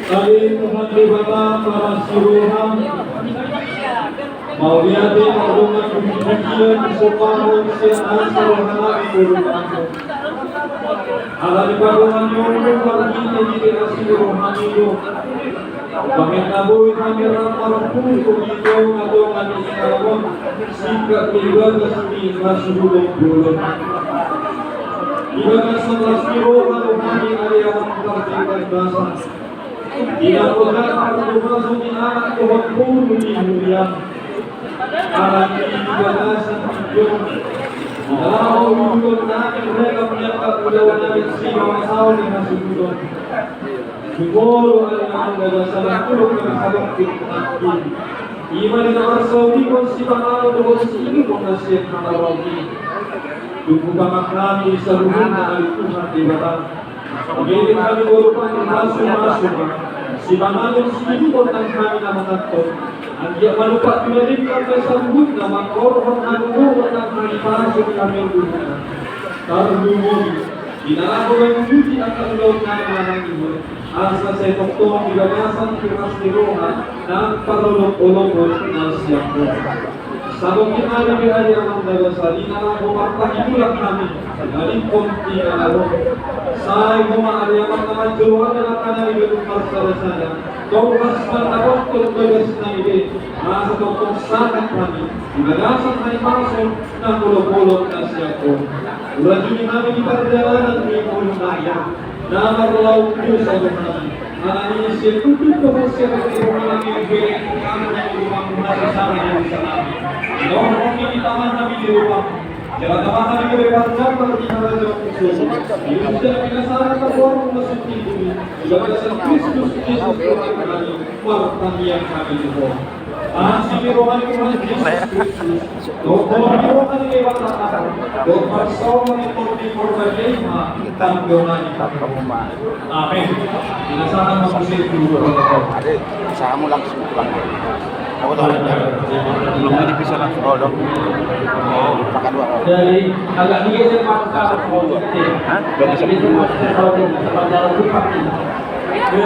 Kali Tuhan dibata para siruhan mau lihat perlungan kemudian separuh siang serohana turunkan ala di perlungan nyuruh pergi jadi siruhan itu Bakit nabuhi kami para pungkong ito atau kami ikalawang sikat iba kasumi kasubulong bulong iba kasalas kiro atau kami aliawang kartikan basa Inapunan ang lumasong ni anak ko magpuno ni Julian. Alam ni Ibanasan Pidyon. Inalaw ululog namin rekap niya kakulawan namin siya ang asawa ni Nasugudon. Siguro ay ang nagasalang tulog ng sabakit natin. Iba ni Namarsaw di ko si Pangalo doon si Ibo na siya nakawagi. Tungkubamak namin sa luhong na alituhan di batang. Pagiging kami urupan ng maso-maso si Mangalong sinipot ang kami na matato. Ang malupat tumalim kami sa buhut na magkorong ang urupan ng manipasok kami urupan. Tarungungi, inalago ng duty ang kalulog na manang iho. Asa sa itoktong iganasan kiras ni Rohan ng parulog-ulogod na siyako. Sa kong ay ang dagasal, inalago magpahigulang namin galing konti na laro. Sa gumaariyaman naman juruhan na kanay yung marsarasada. Taukas na nakotong dagas na ibig. Nasa tokong sakat kami. Ibagasan ay pasok na kulog-kulog na siya ko. Ulan yun namin iparjalanan ni Mulunaya. Na marlaw ko sa lumanan. Inisip, tutut ko siya at iruman ang yung bilik. Kamo na yung lumang masasama niya sa namin. Noong kumikitaman namin yung lumang. Jangan kami kebebasan bagi kita Yesus. Ini sudah pinasara ke orang masuk ini. Juga pada Kristus Yesus Tuhan kami. Pertanian kami itu. Asih rohani Yesus Kristus. Kalau rohani lewat apa? Dokter Saul seperti berbagai tampilan kita. Amin. Pinasara manusia itu. Ada, saya mau langsung pulang. Aku tahu belum ini bisa langsung dong. Oh, pakai dua. Dari agak digeser mata. Hah? Belum bisa berdua.